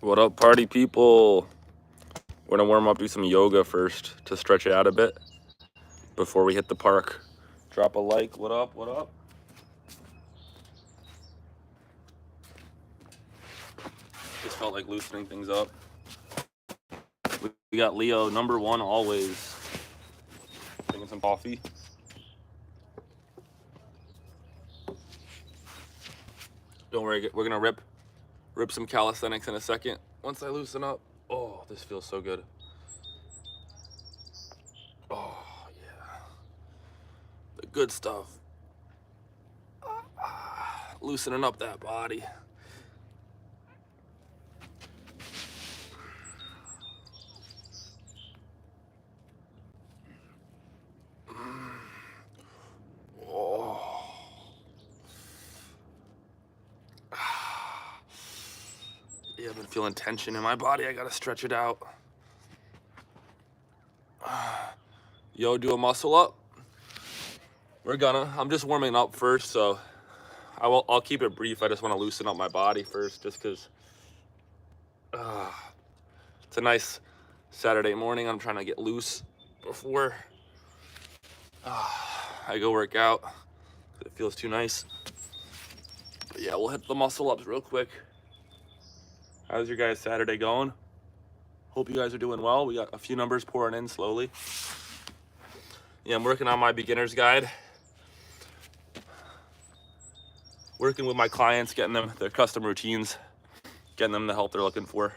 What up, party people? We're gonna warm up, do some yoga first to stretch it out a bit before we hit the park. Drop a like. What up? What up? Just felt like loosening things up. We got Leo, number one always. Drinking some coffee. Don't worry, we're gonna rip some calisthenics in a second. Once I loosen up. Oh, this feels so good. Oh, yeah. The good stuff. Loosening up that body. Oh. Yeah, I've been feeling tension in my body. I gotta stretch it out. Yo, do a muscle up. We're gonna. I'm just warming up first, so I'll keep it brief. I just want to loosen up my body first, just because it's a nice Saturday morning. I'm trying to get loose before I go work out. It feels too nice. But yeah, we'll hit the muscle ups real quick. How's your guys' Saturday going? Hope you guys are doing well. We got a few numbers pouring in slowly. Yeah, I'm working on my beginner's guide. Working with my clients, getting them their custom routines, getting them the help they're looking for.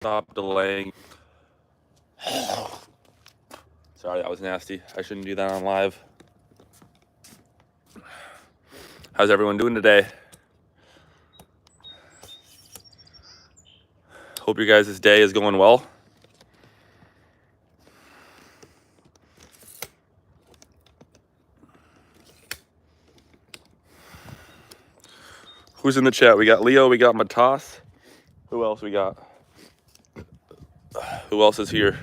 Stop delaying. Sorry, that was nasty. I shouldn't do that on live. How's everyone doing today? Hope your guys' day is going well. Who's in the chat? We got Leo, we got Matas. Who else we got? Who else is here?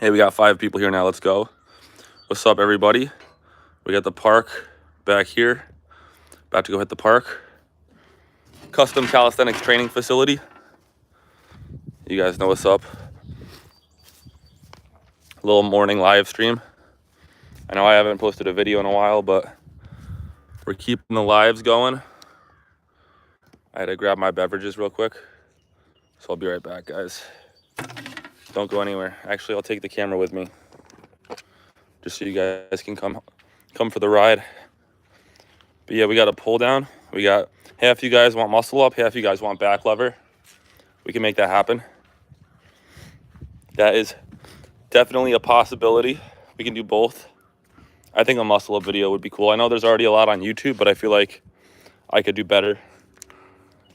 Hey, we got 5 people here now. Let's go. What's up, everybody? We got the park back here. About to go hit the park. Custom calisthenics training facility. You guys know what's up. A little morning live stream. I know I haven't posted a video in a while, but we're keeping the lives going. I had to grab my beverages real quick. So I'll be right back, guys. Don't go anywhere. Actually, I'll take the camera with me, just so you guys can come for the ride. But yeah, we got a pull down. We got half you guys want muscle up, half you guys want back lever. We can make that happen. That is definitely a possibility. We can do both. I think a muscle up video would be cool. I know there's already a lot on YouTube, but I feel like I could do better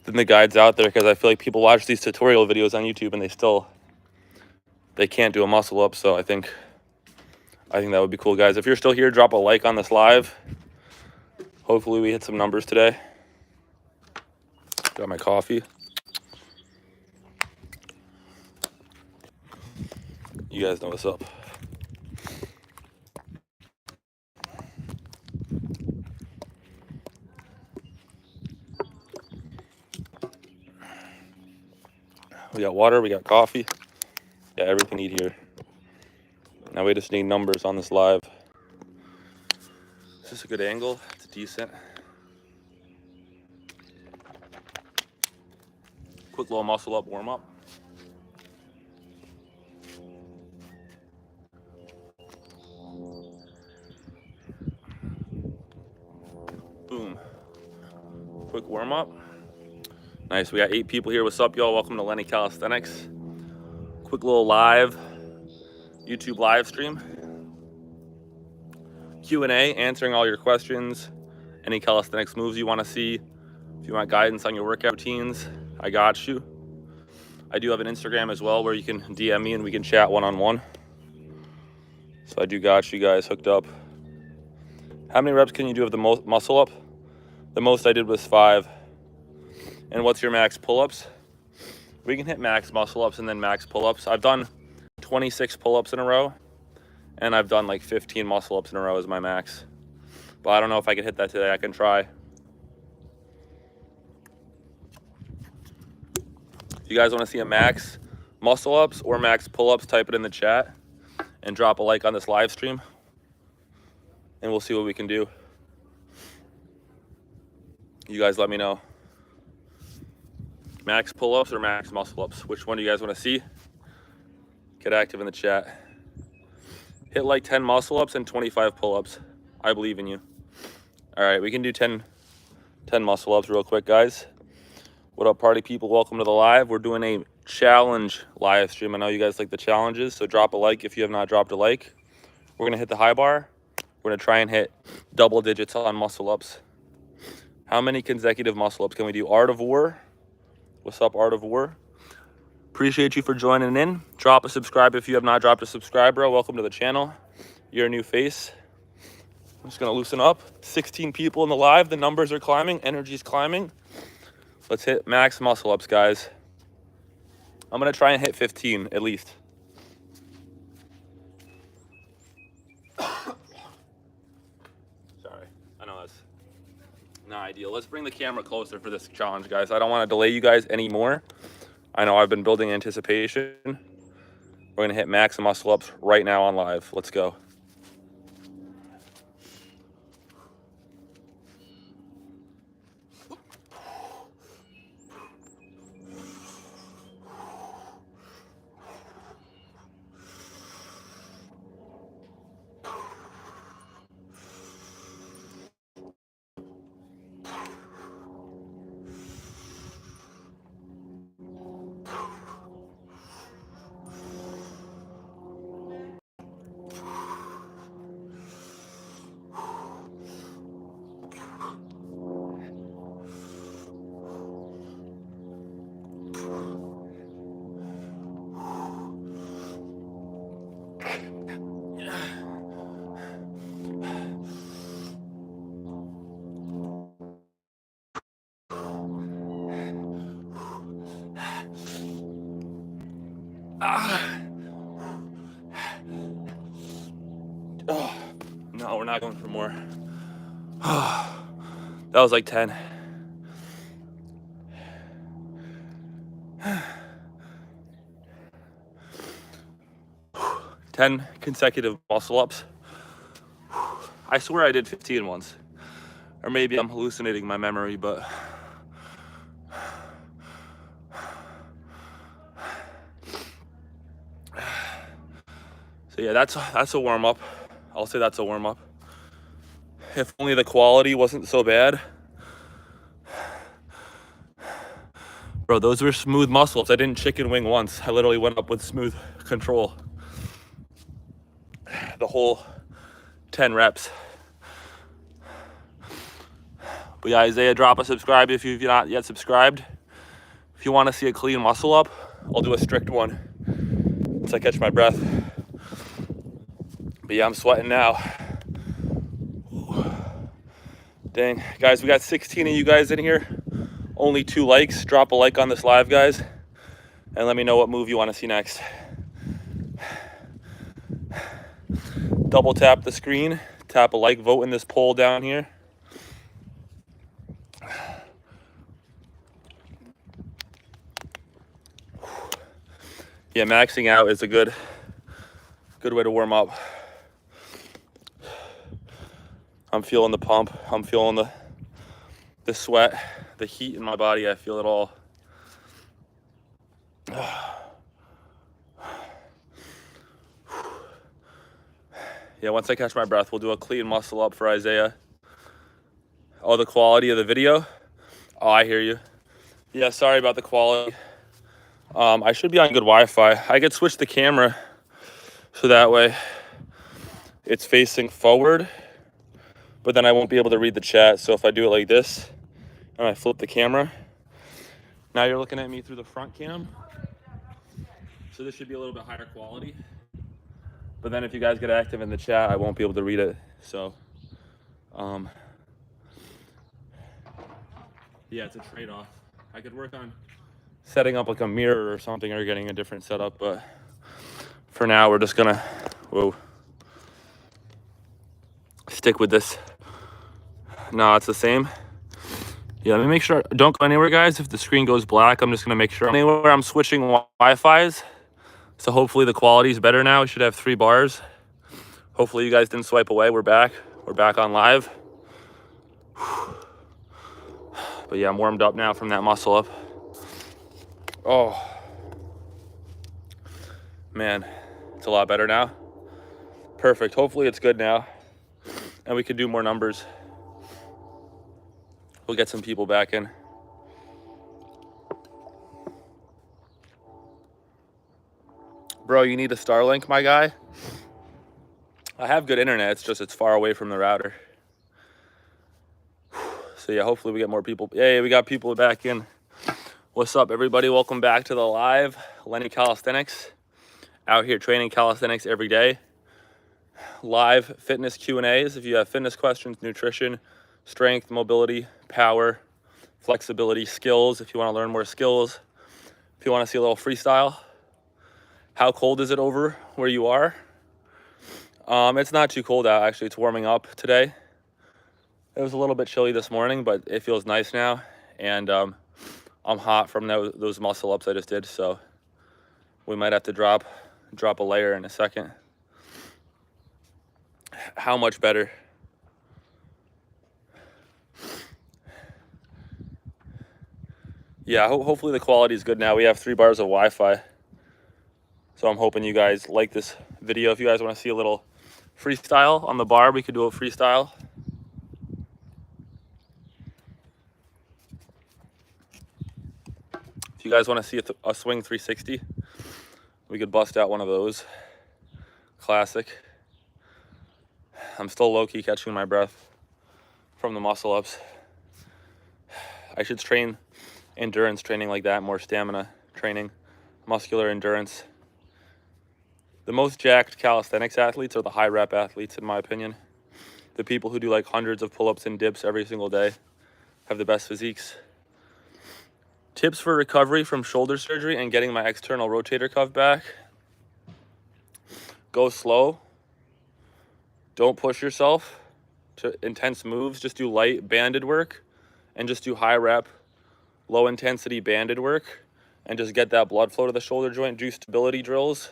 than the guides out there, because I feel like people watch these tutorial videos on YouTube and they can't do a muscle up. So I think that would be cool, guys. If you're still here, drop a like on this live. Hopefully we hit some numbers today. Got my coffee. You guys know what's up. We got water, we got coffee. Yeah, everything we need here. Now we just need numbers on this live. Is this a good angle? It's decent. Quick little muscle up, warm up. Boom. Quick warm up. Nice, we got 8 people here. What's up, y'all? Welcome to Lenny Calisthenics. Quick little live YouTube live stream. Q&A, answering all your questions, any calisthenics moves you want to see. If you want guidance on your workout routines, I got you. I do have an Instagram as well where you can DM me and we can chat one-on-one. So I do got you guys hooked up. How many reps can you do of the most muscle up? The most I did was 5. And what's your max pull-ups? We can hit max muscle ups and then max pull-ups. I've done 26 pull-ups in a row, and I've done like 15 muscle ups in a row as my max. But I don't know if I can hit that today. I can try. If you guys want to see a max muscle ups or max pull-ups, type it in the chat and drop a like on this live stream, and we'll see what we can do. You guys let me know. Max pull-ups or max muscle ups? Which one do you guys want to see? Get active in the chat. Hit like 10 muscle ups and 25 pull-ups. I believe in you. All right, we can do 10 muscle ups real quick, guys. What up, party people? Welcome to the live. We're doing a challenge live stream. I know you guys like the challenges, so drop a like if you have not dropped a like. We're gonna hit the high bar. We're gonna try and hit double digits on muscle ups. How many consecutive muscle ups can we do? Art of War. What's up, Art of War? Appreciate you for joining in. Drop a subscribe if you have not dropped a subscribe, bro. Welcome to the channel. You're a new face. I'm just gonna loosen up. 16 people in the live. The numbers are climbing. Energy's climbing. Let's hit max muscle ups, guys. I'm gonna try and hit 15 at least. Sorry, I know that's not ideal. Let's bring the camera closer for this challenge, guys. I don't want to delay you guys anymore. I know I've been building anticipation. We're gonna hit max muscle ups right now on live. Let's go. Oh, no, we're not going for more. That was like 10. Ten consecutive muscle ups. I swear I did 15 once. Or maybe I'm hallucinating my memory, but so yeah, that's a warm-up. I'll say that's a warm-up. If only the quality wasn't so bad. Bro, those were smooth muscles. I didn't chicken wing once. I literally went up with smooth control. The whole 10 reps. But yeah, Isaiah, drop a subscribe if you've not yet subscribed. If you want to see a clean muscle up, I'll do a strict one once I catch my breath. But yeah, I'm sweating now. Dang, guys, we got 16 of you guys in here. Only 2 likes. Drop a like on this live, guys, and let me know what move you want to see next. Double tap the screen, tap a like, vote in this poll down here. Yeah, maxing out is a good way to warm up. I'm feeling the pump. I'm feeling the sweat, the heat in my body. I feel it all. Yeah, once I catch my breath, we'll do a clean muscle up for Isaiah. Oh, the quality of the video? Oh, I hear you. Yeah, sorry about the quality. I should be on good Wi-Fi. I could switch the camera So that way it's facing forward, but then I won't be able to read the chat. So if I do it like this and I flip the camera, now you're looking at me through the front cam. So this should be a little bit higher quality. But then if you guys get active in the chat, I won't be able to read it. So, yeah, it's a trade-off. I could work on setting up like a mirror or something or getting a different setup, but for now we're just gonna, stick with this. No, it's the same. Yeah, let me make sure, don't go anywhere, guys. If the screen goes black, I'm just gonna make sure anywhere I'm switching Wi-Fi's. So hopefully the quality is better now. We should have 3 bars. Hopefully you guys didn't swipe away. We're back on live. But yeah, I'm warmed up now from that muscle up. Oh, man, it's a lot better now. Perfect. Hopefully it's good now and we can do more numbers. We'll get some people back in. Bro, you need a Starlink, my guy? I have good internet, it's just it's far away from the router. So yeah, hopefully we get more people. Hey, we got people back in. What's up, everybody? Welcome back to the live. Lenny Calisthenics. Out here training calisthenics every day. Live fitness Q&As. If you have fitness questions, nutrition, strength, mobility, power, flexibility, skills. If you want to learn more skills. If you want to see a little freestyle. How cold is it over where you are? It's not too cold out, actually. It's warming up today. It was a little bit chilly this morning, but it feels nice now. And I'm hot from those muscle ups I just did, so we might have to drop a layer in a second. How much better? Yeah, hopefully the quality is good now. We have 3 bars of Wi-Fi. So I'm hoping you guys like this video. If you guys want to see a little freestyle on the bar, we could do a freestyle. If you guys want to see a swing 360, we could bust out one of those. Classic. I'm still low-key catching my breath from the muscle ups. I should train endurance training like that, more stamina training, muscular endurance. The most jacked calisthenics athletes are the high rep athletes, in my opinion. The people who do like hundreds of pull-ups and dips every single day have the best physiques. Tips for recovery from shoulder surgery and getting my external rotator cuff back. Go slow. Don't push yourself to intense moves. Just do light banded work and just do high rep, low intensity banded work and just get that blood flow to the shoulder joint. Do stability drills.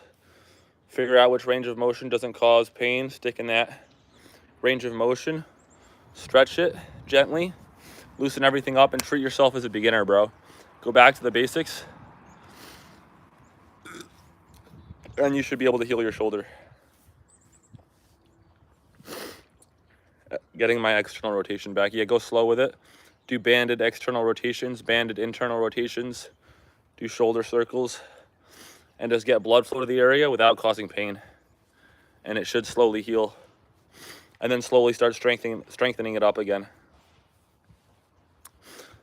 Figure out which range of motion doesn't cause pain. Stick in that range of motion. Stretch it gently. Loosen everything up and treat yourself as a beginner, bro. Go back to the basics. And you should be able to heal your shoulder. Getting my external rotation back. Yeah, go slow with it. Do banded external rotations, banded internal rotations. Do shoulder circles. And just get blood flow to the area without causing pain. And it should slowly heal. And then slowly start strengthening it up again.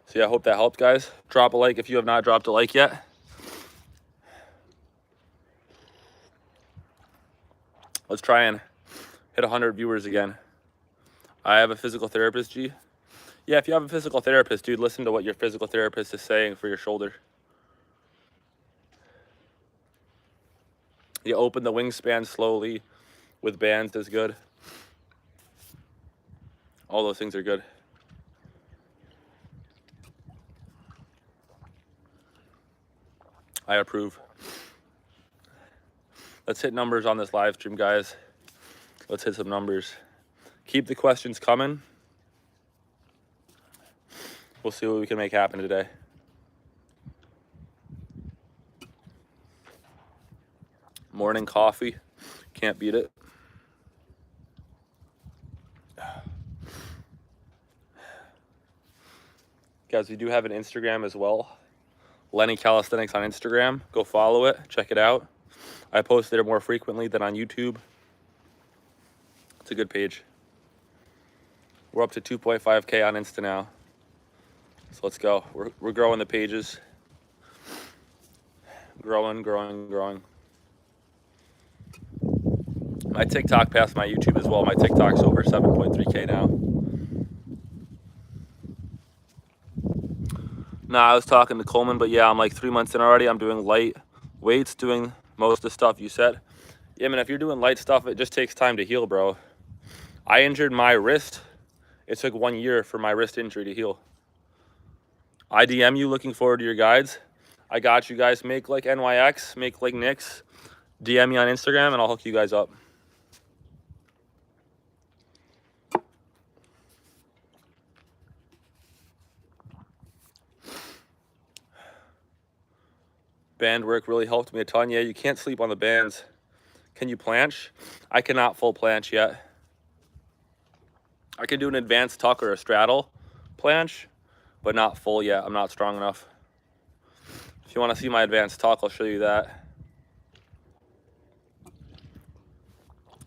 So yeah, I hope that helped, guys. Drop a like if you have not dropped a like yet. Let's try and hit 100 viewers again. I have a physical therapist, G. Yeah, if you have a physical therapist, dude, listen to what your physical therapist is saying for your shoulder. You open the wingspan slowly with bands is good. All those things are good. I approve. Let's hit numbers on this live stream, guys. Let's hit some numbers. Keep the questions coming. We'll see what we can make happen today. Morning coffee. Can't beat it. Guys, we do have an Instagram as well. Lenny Calisthenics on Instagram. Go follow it. Check it out. I post there more frequently than on YouTube. It's a good page. We're up to 2.5K on Insta now. So let's go. We're growing the pages. Growing. My TikTok passed my YouTube as well. My TikTok's over 7.3K now. Nah, I was talking to Coleman, but yeah, I'm like 3 months in already. I'm doing light weights, doing most of the stuff you said. Yeah, man, if you're doing light stuff, it just takes time to heal, bro. I injured my wrist. It took 1 year for my wrist injury to heal. I DM you, looking forward to your guides. I got you guys. Make like NYX, make like Nix. DM me on Instagram and I'll hook you guys up. Band work really helped me a ton. Yeah, you can't sleep on the bands. Can you planche? I cannot full planche yet. I can do an advanced tuck or a straddle planche, but not full yet. I'm not strong enough. If you want to see my advanced tuck, I'll show you that.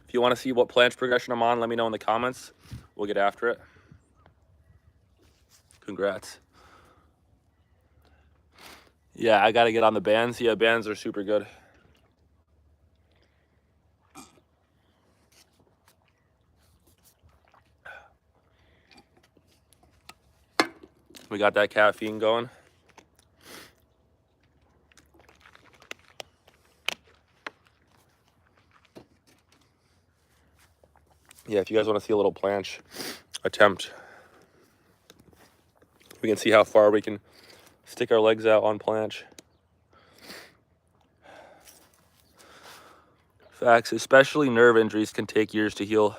If you want to see what planche progression I'm on, let me know in the comments. We'll get after it. Congrats. Yeah, I got to get on the bands. Yeah, bands are super good. We got that caffeine going. Yeah, if you guys want to see a little planche attempt, we can see how far we can stick our legs out on planche. Facts, especially nerve injuries can take years to heal.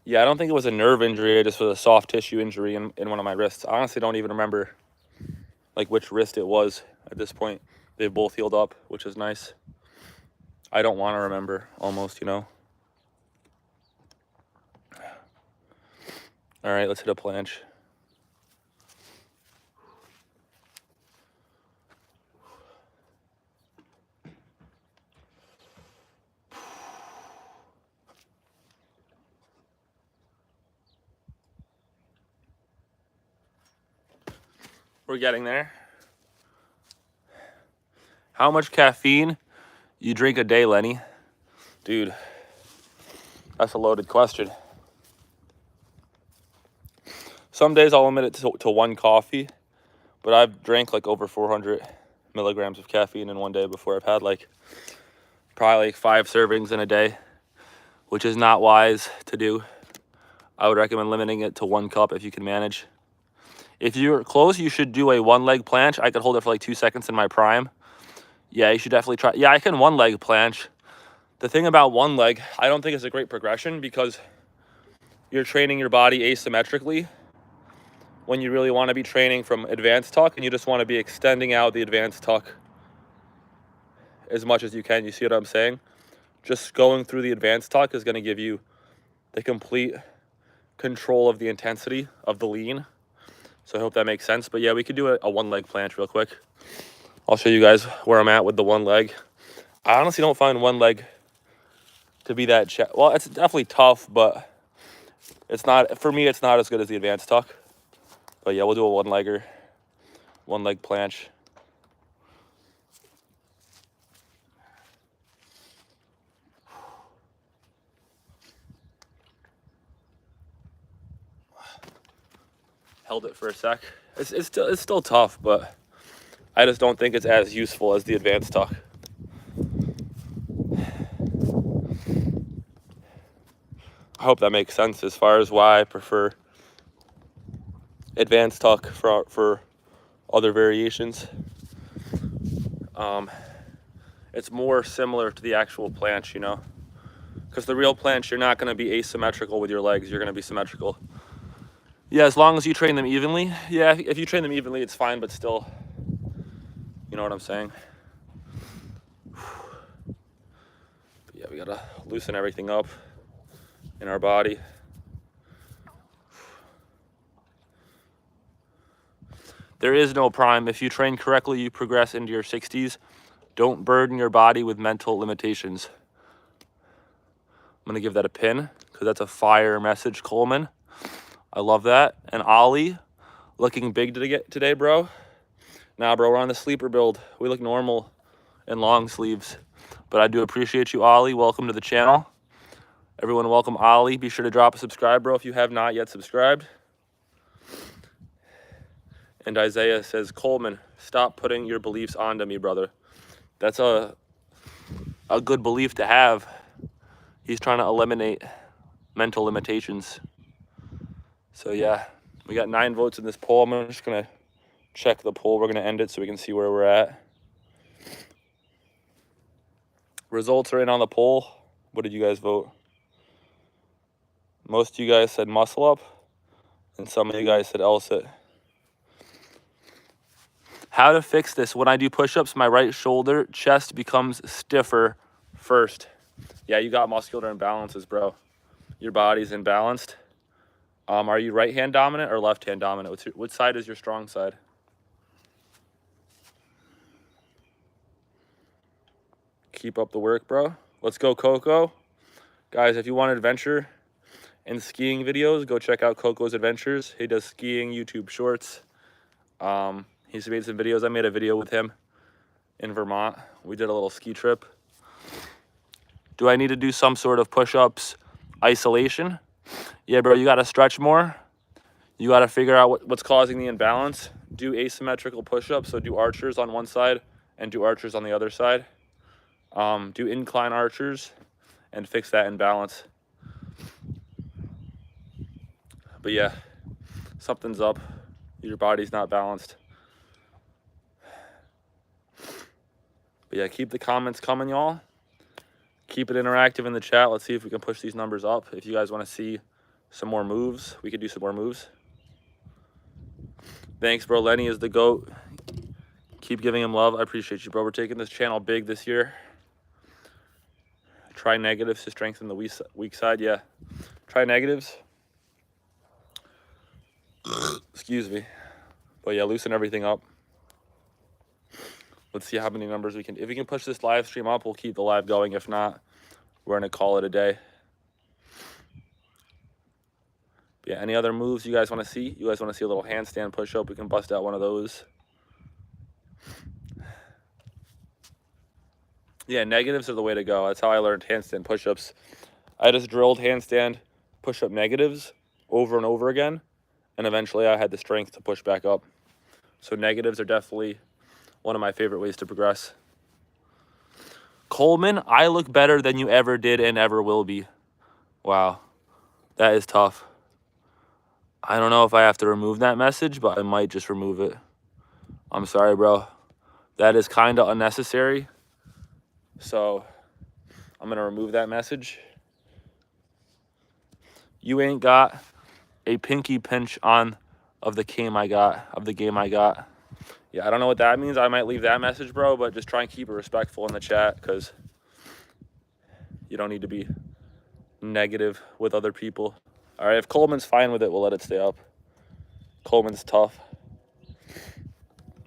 Yeah, I don't think it was a nerve injury. It just was a soft tissue injury in one of my wrists. I honestly don't even remember like which wrist it was at this point. They've both healed up, which is nice. I don't want to remember almost, you know. All right, let's hit a planche. We're getting there. How much caffeine you drink a day, Lenny? Dude, that's a loaded question. Some days I'll limit it to one coffee, but I've drank like over 400 milligrams of caffeine in one day before. I've had like probably like 5 servings in a day, which is not wise to do. I would recommend limiting it to 1 cup if you can manage. If you're close, you should do a 1-leg planche. I could hold it for like 2 seconds in my prime. Yeah, you should definitely try. Yeah, I can 1-leg planche. The thing about 1 leg, I don't think it's a great progression because you're training your body asymmetrically when you really want to be training from advanced tuck, and you just want to be extending out the advanced tuck as much as you can. You see what I'm saying? Just going through the advanced tuck is going to give you the complete control of the intensity of the lean. So I hope that makes sense. But yeah, we could do a 1-leg planche real quick. I'll show you guys where I'm at with the 1 leg. I honestly don't find 1 leg to be that well, it's definitely tough, but it's not, for me, it's not as good as the advanced tuck. But yeah, we'll do a 1-legger, 1-leg planche. Held it for a sec. It's still tough, but I just don't think it's as useful as the advanced tuck. I hope that makes sense as far as why I prefer advanced tuck for other variations. It's more similar to the actual planche, you know, because the real planche, you're not going to be asymmetrical with your legs. You're going to be symmetrical. Yeah, as long as you train them evenly. Yeah, if you train them evenly, it's fine, but still, you know what I'm saying? But yeah, we got to loosen everything up in our body. There is no prime. If you train correctly, you progress into your 60s. Don't burden your body with mental limitations. I'm going to give that a pin because that's a fire message, Coleman. I love that. And Ollie, looking big today, bro. Nah, bro, we're on the sleeper build. We look normal in long sleeves. But I do appreciate you, Ollie. Welcome to the channel. Everyone, welcome Ollie. Be sure to drop a subscribe, bro, if you have not yet subscribed. And Isaiah says, Coleman, stop putting your beliefs onto me, brother. That's a good belief to have. He's trying to eliminate mental limitations. So yeah, we got 9 votes in this poll. I'm just gonna check the poll. We're gonna end it so we can see where we're at. Results are in on the poll. What did you guys vote? Most of you guys said muscle up, and some of you guys said L-sit. How to fix this? When I do push-ups, my right shoulder, chest becomes stiffer first. Yeah, you got muscular imbalances, bro. Your body's imbalanced. Are you right hand dominant or left hand dominant? Which side is your strong side? Keep up the work, bro. Let's go, Coco. Guys, if you want adventure and skiing videos, go check out Coco's Adventures. He does skiing YouTube shorts. He's made some videos. I made a video with him in Vermont. We did a little ski trip. Do I need to do some sort of push-ups isolation? Yeah, bro, you got to stretch more. You got to figure out what's causing the imbalance. Do asymmetrical push-ups, so do archers on one side and do archers on the other side. Do incline archers and fix that imbalance. But yeah, something's up. Your body's not balanced. But yeah, keep the comments coming, y'all. Keep it interactive in the chat. Let's see if we can push these numbers up. If you guys want to see some more moves, we could do some more moves. Thanks, bro. Lenny is the GOAT. Keep giving him love. I appreciate you, bro. We're taking this channel big this year. Try negatives to strengthen the weak side. Yeah. Try negatives. Excuse me. But yeah, loosen everything up. Let's see how many numbers we can. If we can push this live stream up, we'll keep the live going. If not, we're going to call it a day. But yeah, any other moves you guys want to see? You guys want to see a little handstand push-up? We can bust out one of those. Yeah, negatives are the way to go. That's how I learned handstand push-ups. I just drilled handstand push-up negatives over and over again, and eventually I had the strength to push back up. So negatives are definitely one of my favorite ways to progress. Coleman, I look better than you ever did and ever will be. Wow, that is tough. I don't know if I have to remove that message, but I might just remove it. I'm sorry, bro. That is kind of unnecessary. So I'm going to remove that message. You ain't got a pinky pinch on of the game I got. Yeah, I don't know what that means. I might leave that message, bro, but just try and keep it respectful in the chat because you don't need to be negative with other people. All right, if Coleman's fine with it, we'll let it stay up. Coleman's tough.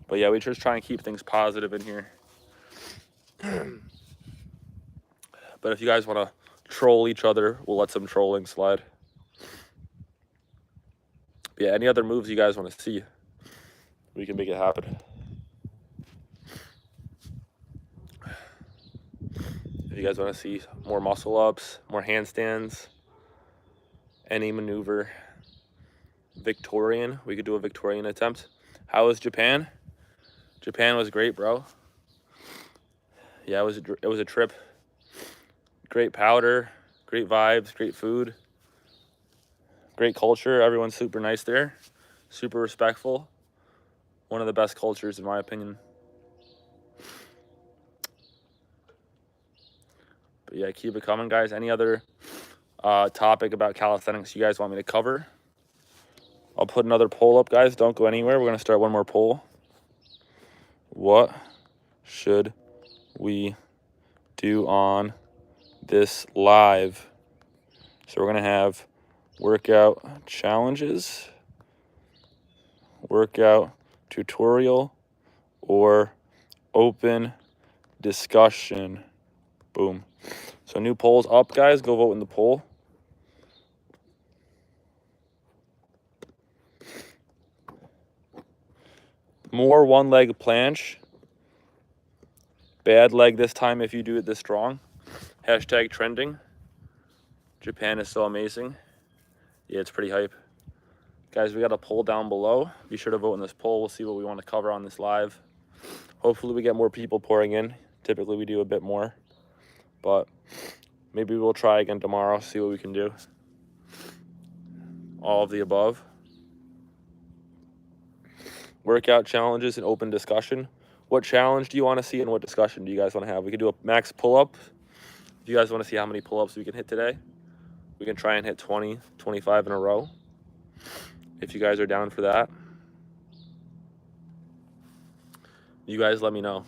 But yeah, we just try and keep things positive in here. But if you guys want to troll each other, we'll let some trolling slide. But yeah, any other moves you guys want to see, we can make it happen. If you guys want to see more muscle ups, more handstands, any maneuver, Victorian, we could do a Victorian attempt. How was Japan? Japan was great, bro. Yeah, it was a trip. Great powder, great vibes, great food, great culture. Everyone's super nice there, super respectful. One of the best cultures, in my opinion. But yeah, keep it coming, guys. Any other topic about calisthenics you guys want me to cover? I'll put another poll up, guys. Don't go anywhere. We're going to start one more poll. What should we do on this live? So we're going to have workout challenges, workout tutorial, or open discussion. Boom. So new polls up, guys. Go vote in the poll. More one-leg planche. Bad leg this time if you do it this strong. Hashtag trending. Japan is so amazing. Yeah, it's pretty hype. Guys, we got a poll down below. Be sure to vote in this poll. We'll see what we want to cover on this live. Hopefully we get more people pouring in. Typically we do a bit more. But maybe we'll try again tomorrow, see what we can do. All of the above. Workout challenges and open discussion. What challenge do you want to see and what discussion do you guys want to have? We could do a max pull-up. If you guys want to see how many pull-ups we can hit today, we can try and hit 20, 25 in a row. If you guys are down for that, you guys let me know.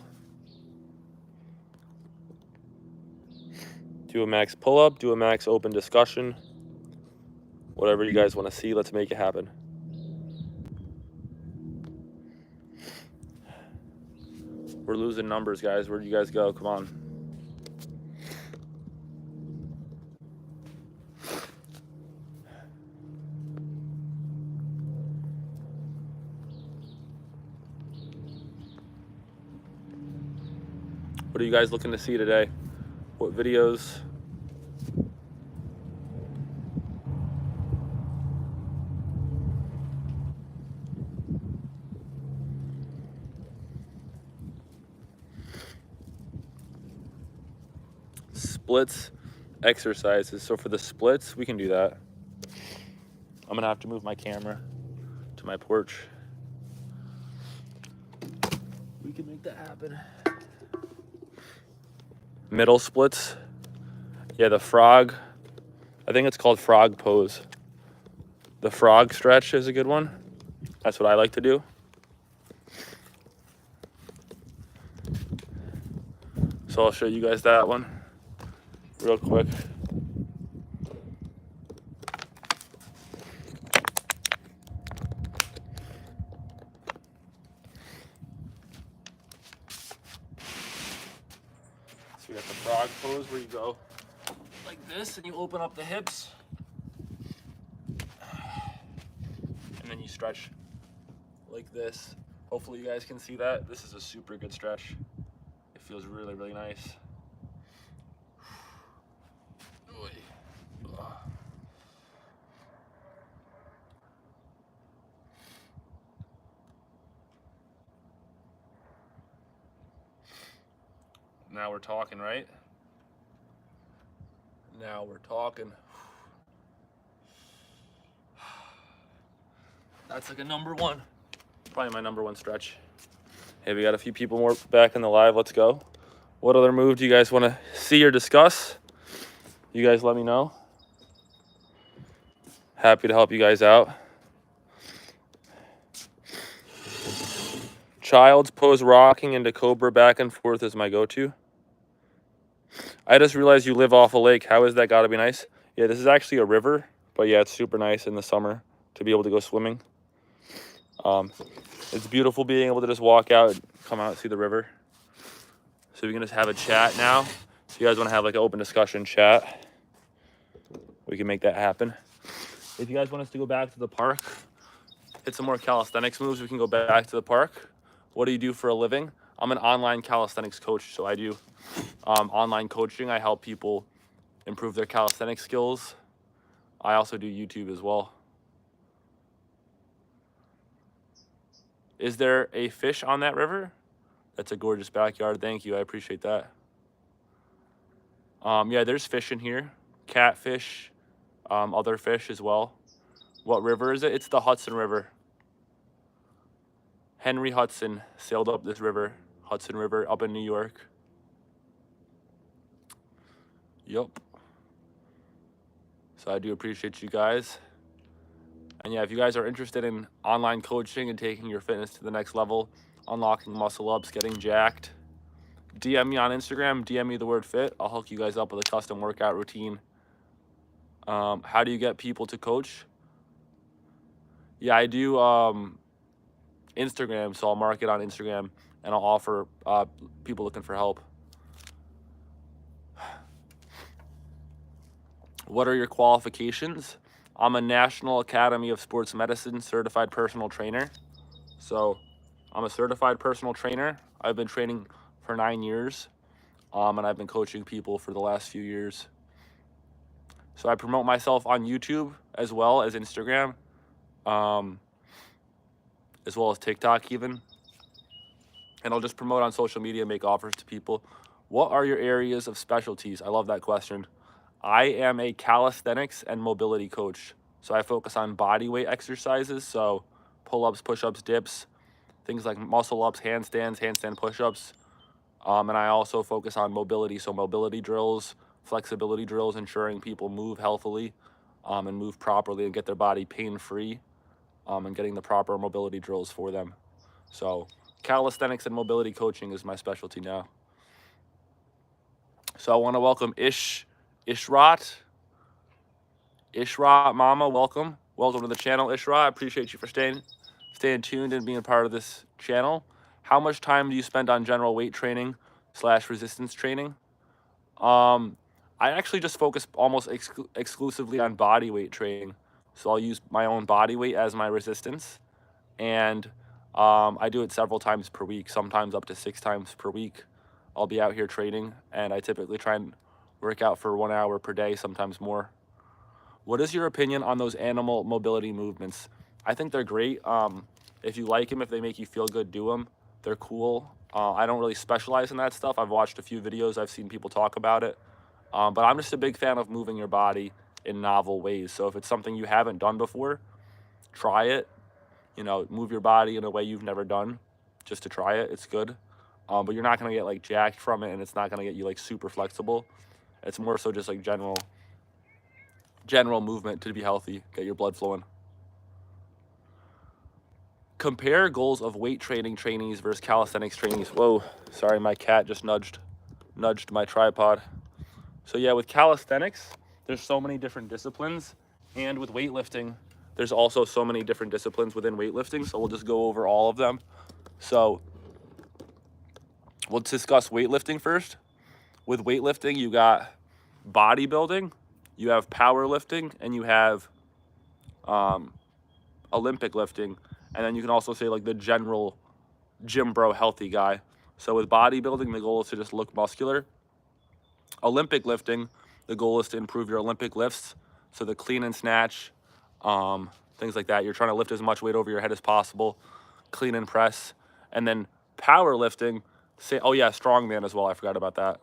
Do a max pull-up, do a max open discussion. Whatever you guys want to see, let's make it happen. We're losing numbers, guys. Where'd you guys go? Come on. What are you guys looking to see today? What videos? Splits exercises. So for the splits, we can do that. I'm gonna have to move my camera to my porch. We can make that happen. Middle splits. Yeah, the frog. I think it's called frog pose. The frog stretch is a good one. That's what I like to do. So I'll show you guys that one real quick. So we got the frog pose where you go like this and you open up the hips. And then you stretch like this. Hopefully you guys can see that. This is a super good stretch. It feels really, really nice. Now we're talking, right? Now we're talking. That's like a number one. Probably my number one stretch. Hey, we got a few people more back in the live. Let's go. What other move do you guys want to see or discuss? You guys let me know. Happy to help you guys out. Child's pose rocking into cobra back and forth is my go-to. I just realized you live off a lake. How is that? Gotta be nice. Yeah, this is actually a river, but yeah, it's super nice in the summer to be able to go swimming. It's beautiful being able to just walk out, come out, see the river. So we can just have a chat now. So you guys want to have like an open discussion chat, we can make that happen. If you guys want us to go back to the park, hit some more calisthenics moves, we can go back to the park. What do you do for a living? I'm an online calisthenics coach, so I do online coaching. I help people improve their calisthenics skills. I also do YouTube as well. Is there a fish on that river? That's a gorgeous backyard. Thank you. I appreciate that. Yeah, there's fish in here. Catfish, other fish as well. What river is it? It's the Hudson River. Henry Hudson sailed up this river. Hudson River up in New York. Yup. So I do appreciate you guys. And yeah, if you guys are interested in online coaching and taking your fitness to the next level, unlocking muscle ups, getting jacked, DM me on Instagram, DM me the word fit. I'll hook you guys up with a custom workout routine. How do you get people to coach? Yeah, I do Instagram, so I'll market on Instagram and I'll offer people looking for help. What are your qualifications? I'm a National Academy of Sports Medicine certified personal trainer. So I'm a certified personal trainer. I've been training for 9 years, and I've been coaching people for the last few years. So I promote myself on YouTube as well as Instagram, um, as well as TikTok even. And I'll just promote on social media, make offers to people. What are your areas of specialties? I love that question. I am a calisthenics and mobility coach. So I focus on body weight exercises. So pull-ups, push-ups, dips, things like muscle-ups, handstands, handstand push-ups. And I also focus on mobility. So mobility drills, flexibility drills, ensuring people move healthily and move properly and get their body pain-free, and getting the proper mobility drills for them. So calisthenics and mobility coaching is my specialty now. So I want to welcome Ishrat Mama. Welcome to the channel, Ishrat. I appreciate you for staying tuned and being a part of this channel. How much time do you spend on general weight training / resistance training? I actually just focus almost exclusively on body weight training. So I'll use my own body weight as my resistance, and I do it several times per week, sometimes up to 6 times per week. I'll be out here training, and I typically try and work out for 1 hour per day, sometimes more. What is your opinion on those animal mobility movements? I think they're great. If you like them, if they make you feel good, do them. They're cool. I don't really specialize in that stuff. I've watched a few videos. I've seen people talk about it. But I'm just a big fan of moving your body in novel ways. So if it's something you haven't done before, try it. Move your body in a way you've never done just to try it. It's good. But you're not going to get like jacked from it, and it's not going to get you like super flexible. It's more so just like general movement to be healthy, get your blood flowing. Compare goals of weight training trainees versus calisthenics trainees. Whoa, sorry, my cat just nudged my tripod. So yeah, with calisthenics, there's so many different disciplines, and with weightlifting, there's also so many different disciplines within weightlifting, so we'll just go over all of them. So we'll discuss weightlifting first. With weightlifting, you got bodybuilding, you have powerlifting, and you have Olympic lifting, and then you can also say like the general gym bro healthy guy. So with bodybuilding, the goal is to just look muscular. Olympic lifting, the goal is to improve your Olympic lifts, so the clean and snatch, things like that. You're trying to lift as much weight over your head as possible, clean and press. And then powerlifting, strongman as well, I forgot about that.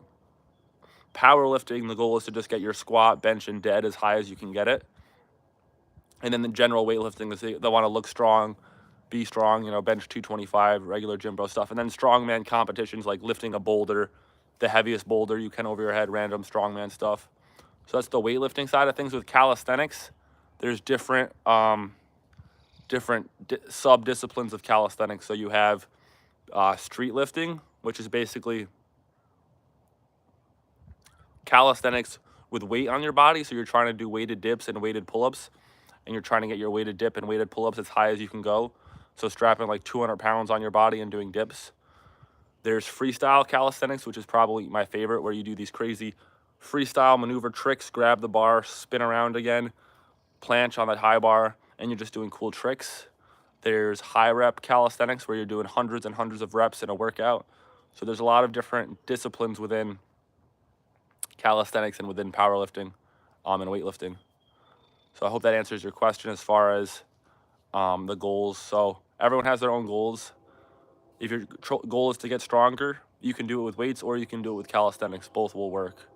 Powerlifting, the goal is to just get your squat, bench, and dead as high as you can get it. And then the general weightlifting is they want to look strong, be strong, bench 225, regular gym bro stuff. And then strongman competitions like lifting a boulder, the heaviest boulder you can over your head, random strongman stuff. So that's the weightlifting side of things. With calisthenics, there's different sub-disciplines of calisthenics. So you have street lifting, which is basically calisthenics with weight on your body. So you're trying to do weighted dips and weighted pull-ups, and you're trying to get your weighted dip and weighted pull-ups as high as you can go. So strapping like 200 pounds on your body and doing dips. There's freestyle calisthenics, which is probably my favorite, where you do these crazy freestyle maneuver tricks, grab the bar, spin around again, planche on that high bar, and you're just doing cool tricks. There's high rep calisthenics, where you're doing hundreds and hundreds of reps in a workout. So there's a lot of different disciplines within calisthenics and within powerlifting and weightlifting. So I hope that answers your question as far as the goals. So everyone has their own goals. If your goal is to get stronger, you can do it with weights or you can do it with calisthenics. Both will work.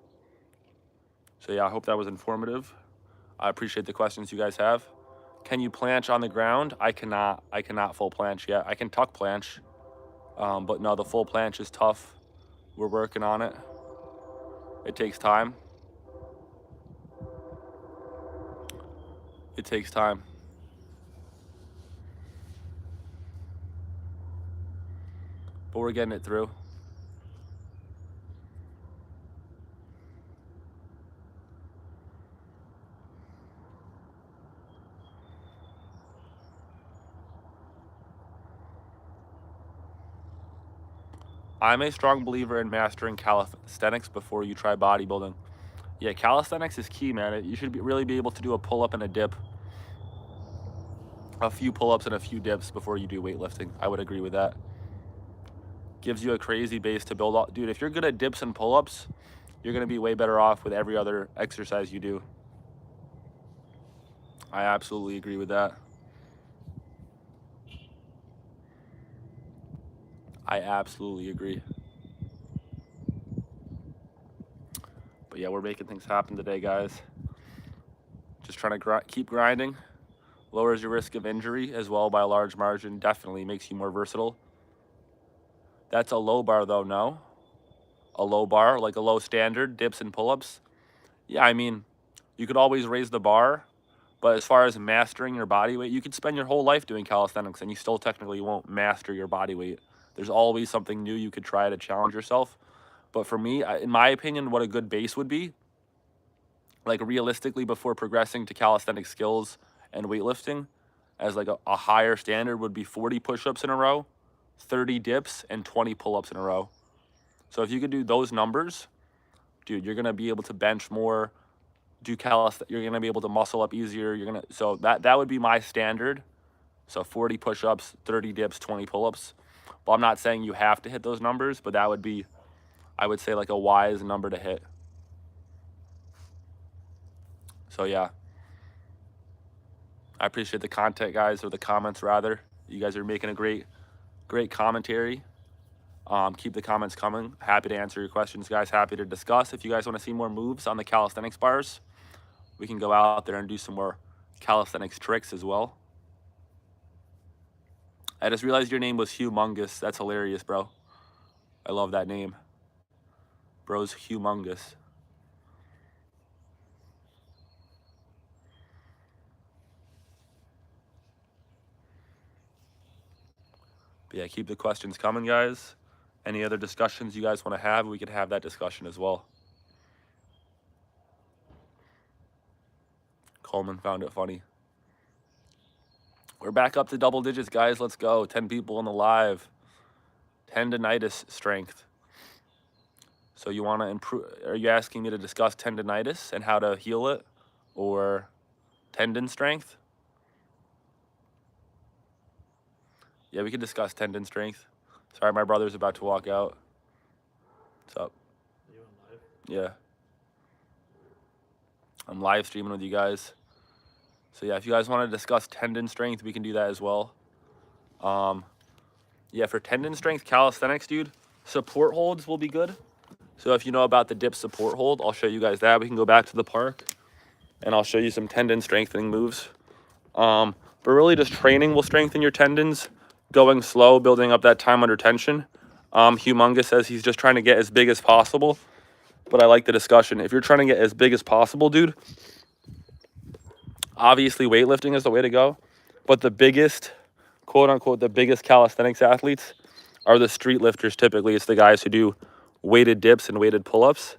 So yeah, I hope that was informative. I appreciate the questions you guys have. Can you planche on the ground? I cannot full planche yet. I can tuck planche, but no, the full planche is tough. We're working on it. It takes time. It takes time. But we're getting it through. I'm a strong believer in mastering calisthenics before you try bodybuilding. Yeah, calisthenics is key, man. You should really be able to do a pull-up and a dip. A few pull-ups and a few dips before you do weightlifting. I would agree with that. Gives you a crazy base to build up. Dude, if you're good at dips and pull-ups, you're going to be way better off with every other exercise you do. I absolutely agree with that. I absolutely agree. But yeah, we're making things happen today, guys. Just trying to keep grinding. Lowers your risk of injury as well by a large margin. Definitely makes you more versatile. That's a low bar though, no? A low bar, like a low standard, dips and pull-ups. Yeah, I mean, you could always raise the bar, but as far as mastering your body weight, you could spend your whole life doing calisthenics and you still technically won't master your body weight. There's always something new you could try to challenge yourself. But for me, in my opinion, what a good base would be, like realistically before progressing to calisthenic skills and weightlifting, as like a higher standard would be 40 push-ups in a row, 30 dips, and 20 pull-ups in a row. So if you could do those numbers, dude, you're gonna be able to bench more, you're gonna be able to muscle up easier. So that would be my standard. So 40 push-ups, 30 dips, 20 pull-ups. Well, I'm not saying you have to hit those numbers, but that would be, I would say, like a wise number to hit. So yeah, I appreciate the content, guys, or the comments rather. You guys are making a great commentary. Keep the comments coming. Happy to answer your questions, guys. Happy to discuss. If you guys want to see more moves on the calisthenics bars, we can go out there and do some more calisthenics tricks as well. I just realized your name was Humongous. That's hilarious, bro. I love that name. Bro's humongous. But yeah, keep the questions coming, guys. Any other discussions you guys want to have, we could have that discussion as well. Coleman found it funny. We're back up to double digits, guys. Let's go. 10 people in the live. Tendinitis strength. So you want to improve? Are you asking me to discuss tendinitis and how to heal it, or tendon strength? Yeah, we can discuss tendon strength. Sorry, my brother's about to walk out. What's up? You on live? Yeah. I'm live streaming with you guys. So yeah, if you guys want to discuss tendon strength, we can do that as well. Yeah, for tendon strength, calisthenics, dude, support holds will be good. So if you know about the dip support hold, I'll show you guys that. We can go back to the park and I'll show you some tendon strengthening moves. But really just training will strengthen your tendons, going slow, building up that time under tension. Humongous says he's just trying to get as big as possible, but I like the discussion. If you're trying to get as big as possible, dude, obviously weightlifting is the way to go, but the biggest, quote unquote, the biggest calisthenics athletes are the street lifters. Typically, it's the guys who do weighted dips and weighted pull-ups.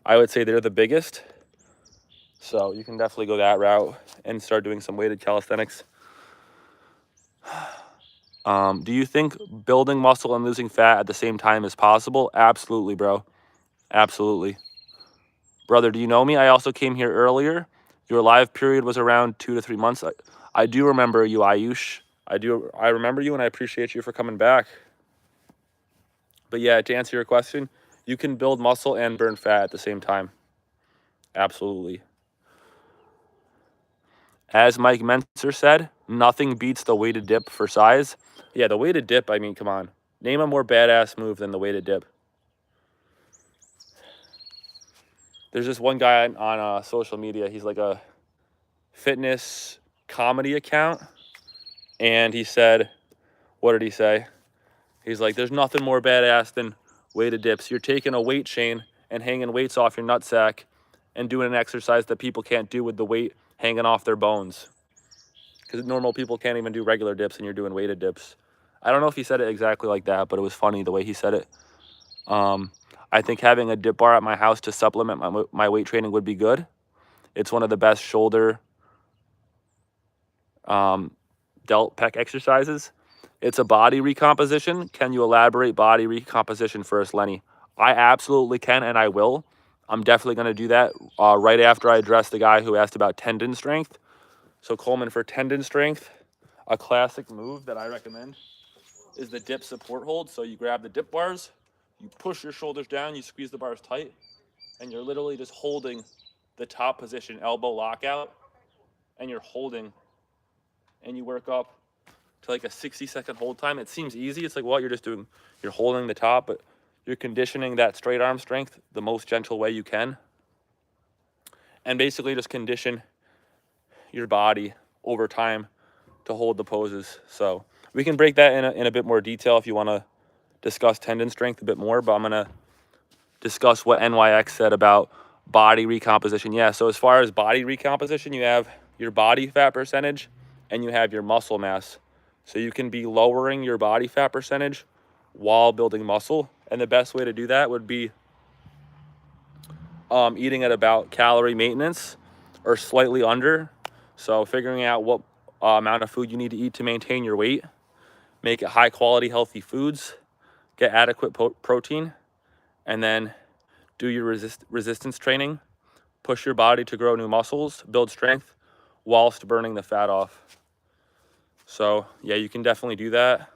I would say they're the biggest. So you can definitely go that route and start doing some weighted calisthenics. Do you think building muscle and losing fat at the same time is possible? Absolutely, bro. Absolutely. Brother, do you know me? I also came here earlier. Your live period was around 2 to 3 months. I do remember you, Ayush. I remember you, and I appreciate you for coming back. But yeah, to answer your question, you can build muscle and burn fat at the same time. Absolutely. As Mike Menser said, nothing beats the weighted dip for size. Yeah, the weighted dip, I mean, come on. Name a more badass move than the weighted dip. There's this one guy on social media. He's like a fitness comedy account. And he said, what did he say? He's like, there's nothing more badass than weighted dips. You're taking a weight chain and hanging weights off your nutsack and doing an exercise that people can't do with the weight hanging off their bones. Because normal people can't even do regular dips and you're doing weighted dips. I don't know if he said it exactly like that, but it was funny the way he said it. I think having a dip bar at my house to supplement my weight training would be good. It's one of the best shoulder delt pec exercises. It's a body recomposition. Can you elaborate body recomposition first, Lenny? I absolutely can, and I will. I'm definitely going to do that right after I address the guy who asked about tendon strength. So Coleman, for tendon strength, a classic move that I recommend is the dip support hold. So you grab the dip bars, you push your shoulders down, you squeeze the bars tight, and you're literally just holding the top position, elbow lockout, and you're holding, and you work up to like a 60-second hold time. It seems easy. It's like what you're just doing. You're holding the top, but you're conditioning that straight arm strength the most gentle way you can. And basically just condition your body over time to hold the poses. So we can break that in a bit more detail if you want to discuss tendon strength a bit more, but I'm going to discuss what NYX said about body recomposition. Yeah, so as far as body recomposition, you have your body fat percentage and you have your muscle mass. So you can be lowering your body fat percentage while building muscle. And the best way to do that would be eating at about calorie maintenance or slightly under. So figuring out what amount of food you need to eat to maintain your weight, make it high quality, healthy foods, get adequate protein, and then do your resistance training, push your body to grow new muscles, build strength, whilst burning the fat off. So yeah, you can definitely do that.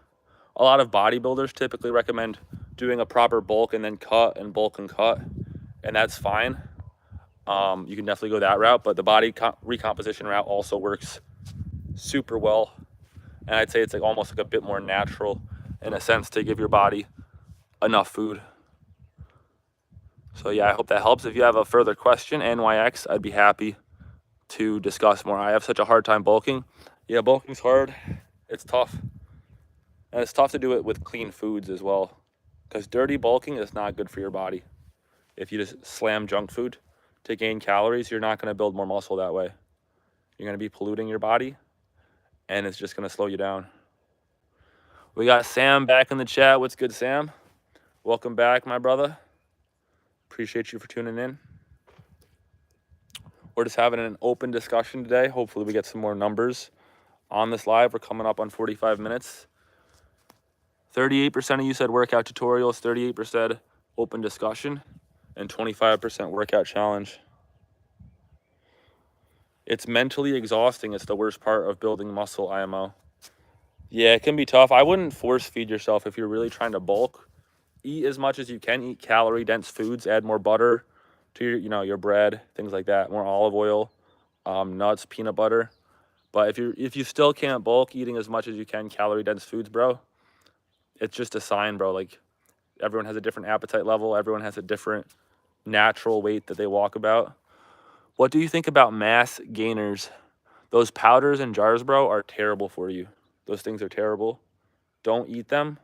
A lot of bodybuilders typically recommend doing a proper bulk and then cut and bulk and cut, and that's fine. You can definitely go that route, but the body recomposition route also works super well. And I'd say it's like almost like a bit more natural in a sense to give your body enough food. So yeah, I hope that helps. If you have a further question, NYX, I'd be happy to discuss more. I have such a hard time bulking. Yeah, bulking's hard. It's tough. And it's tough to do it with clean foods as well, because dirty bulking is not good for your body. If you just slam junk food to gain calories, you're not going to build more muscle that way. You're going to be polluting your body, and it's just going to slow you down. We got Sam back in the chat. What's good, Sam? Welcome back, my brother. Appreciate you for tuning in. We're just having an open discussion today. Hopefully we get some more numbers on this live. We're coming up on 45 minutes. 38% of you said workout tutorials, 38% open discussion, and 25% workout challenge. It's mentally exhausting. It's the worst part of building muscle, IMO. Yeah, it can be tough. I wouldn't force feed yourself if you're really trying to bulk. Eat as much as you can. Eat calorie dense foods. Add more butter to your, your bread, things like that. More olive oil, nuts, peanut butter. But if you still can't bulk, eating as much as you can calorie dense foods, bro, it's just a sign, bro. Like, everyone has a different appetite level. Everyone has a different natural weight that they walk about. What do you think about mass gainers? Those powders and jars, bro, are terrible for you. Those things are terrible. Don't eat them.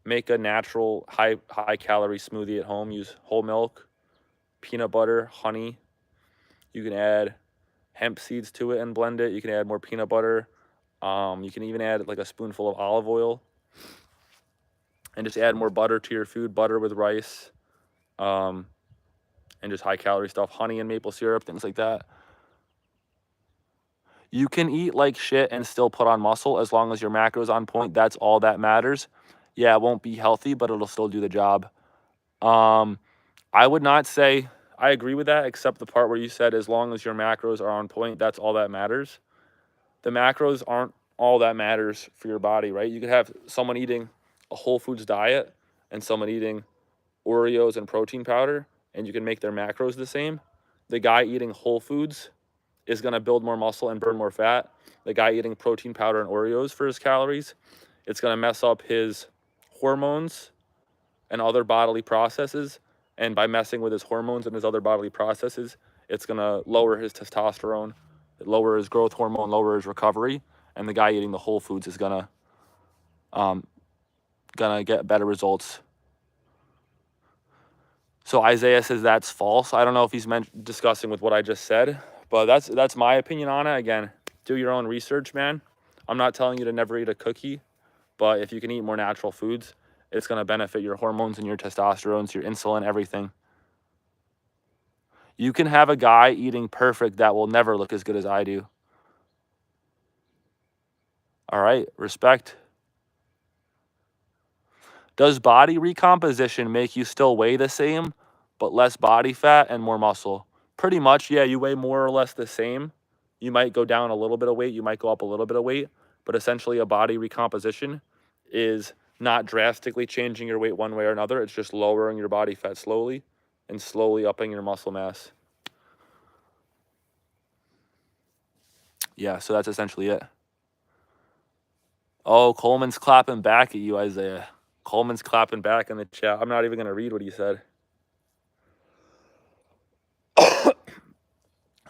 Make a natural high calorie smoothie at home. Use whole milk, peanut butter, honey. You can add hemp seeds to it and blend it. You can add more peanut butter. You can even add like a spoonful of olive oil. And just add more butter to your food. Butter with rice. And just high calorie stuff. Honey and maple syrup, things like that. You can eat like shit and still put on muscle as long as your macros on point. That's all that matters. Yeah, it won't be healthy, but it'll still do the job. I would not say I agree with that, except the part where you said as long as your macros are on point, that's all that matters. The macros aren't all that matters for your body, right? You could have someone eating a whole foods diet and someone eating Oreos and protein powder, and you can make their macros the same. The guy eating whole foods is going to build more muscle and burn more fat. The guy eating protein powder and Oreos for his calories, it's going to mess up his hormones and other bodily processes. And by messing with his hormones and his other bodily processes, it's going to lower his testosterone, lower his growth hormone, lower his recovery. And the guy eating the whole foods is going to get better results. So Isaiah says that's false. I don't know if he's discussing with what I just said, but that's my opinion on it. Again, do your own research, man. I'm not telling you to never eat a cookie, but if you can eat more natural foods, it's going to benefit your hormones and your testosterone, your insulin, everything. You can have a guy eating perfect that will never look as good as I do. All right, respect. Does body recomposition make you still weigh the same, but less body fat and more muscle. Pretty much, yeah, you weigh more or less the same. You might go down a little bit of weight, you might go up a little bit of weight, but essentially a body recomposition is not drastically changing your weight one way or another. It's just lowering your body fat slowly and slowly upping your muscle mass. Yeah, so that's essentially it. Oh, Coleman's clapping back at you, Isaiah. Coleman's clapping back in the chat. I'm not even going to read what he said.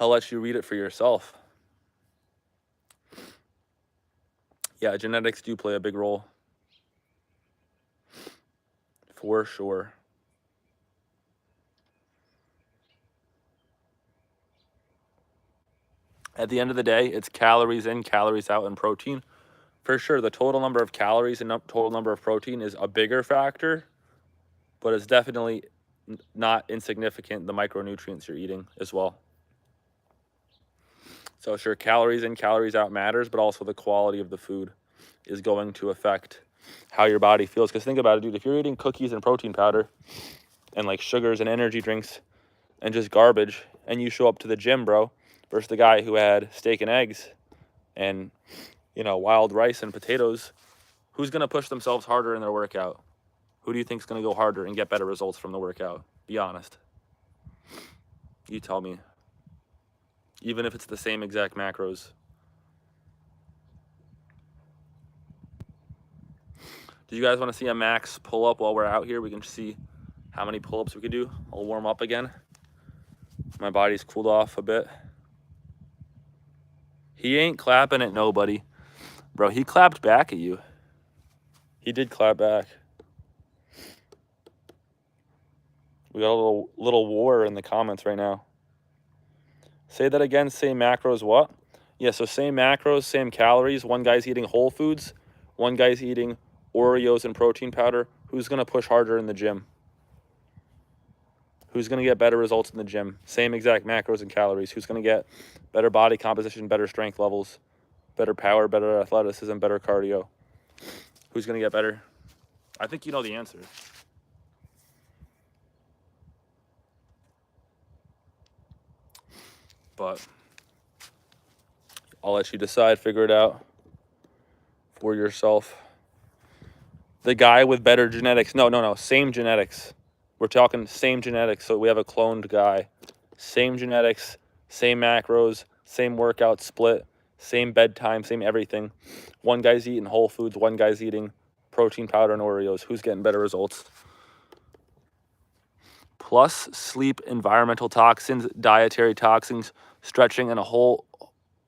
I'll let you read it for yourself. Yeah, genetics do play a big role. For sure. At the end of the day, it's calories in, calories out, and protein. For sure, the total number of calories and total number of protein is a bigger factor, but it's definitely not insignificant, the micronutrients you're eating as well. So sure, calories in, calories out matters, but also the quality of the food is going to affect how your body feels. Because think about it, dude, if you're eating cookies and protein powder and like sugars and energy drinks and just garbage, and you show up to the gym, bro, versus the guy who had steak and eggs and, you know, wild rice and potatoes, who's going to push themselves harder in their workout? Who do you think is going to go harder and get better results from the workout? Be honest. You tell me. Even if it's the same exact macros. Do you guys want to see a max pull-up while we're out here? We can see how many pull-ups we can do. I'll warm up again. My body's cooled off a bit. He ain't clapping at nobody. Bro, he clapped back at you. He did clap back. We got a little war in the comments right now. Say that again. Same macros what? Yeah, so same macros, same calories. One guy's eating whole foods. One guy's eating Oreos and protein powder. Who's going to push harder in the gym? Who's going to get better results in the gym? Same exact macros and calories. Who's going to get better body composition, better strength levels, better power, better athleticism, better cardio? Who's going to get better? I think you know the answer. But I'll let you decide, figure it out for yourself. The guy with better genetics. No, same genetics. We're talking same genetics, so we have a cloned guy. Same genetics, same macros, same workout split, same bedtime, same everything. One guy's eating whole foods, one guy's eating protein powder and Oreos. Who's getting better results? Plus sleep, environmental toxins, dietary toxins, stretching, and a whole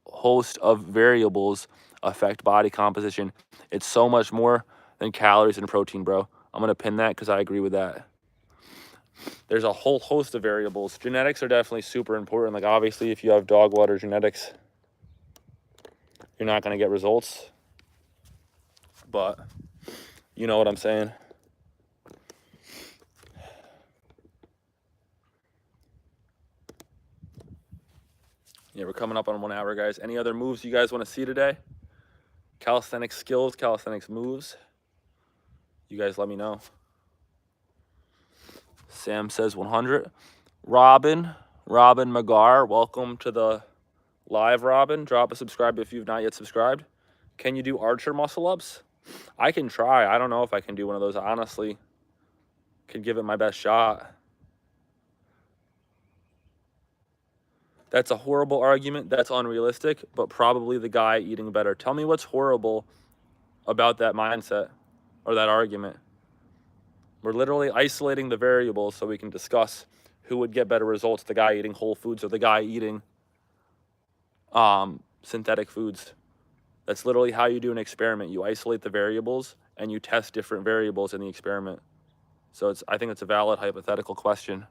host of variables affect body composition. It's so much more than calories and protein, bro. I'm going to pin that because I agree with that. There's a whole host of variables. Genetics are definitely super important. Like, obviously, if you have dog water genetics, you're not going to get results. But you know what I'm saying. Yeah, we're coming up on 1 hour, guys. Any other moves you guys want to see today? Calisthenics skills, calisthenics moves. You guys let me know. Sam says 100. Robin Magar, welcome to the live, Robin. Drop a subscribe if you've not yet subscribed. Can you do archer muscle ups? I can try. I don't know if I can do one of those. I honestly could give it my best shot. That's a horrible argument. That's unrealistic, but probably the guy eating better. Tell me what's horrible about that mindset or that argument. We're literally isolating the variables so we can discuss who would get better results, the guy eating whole foods or the guy eating synthetic foods. That's literally how you do an experiment. You isolate the variables and you test different variables in the experiment. So I think it's a valid hypothetical question.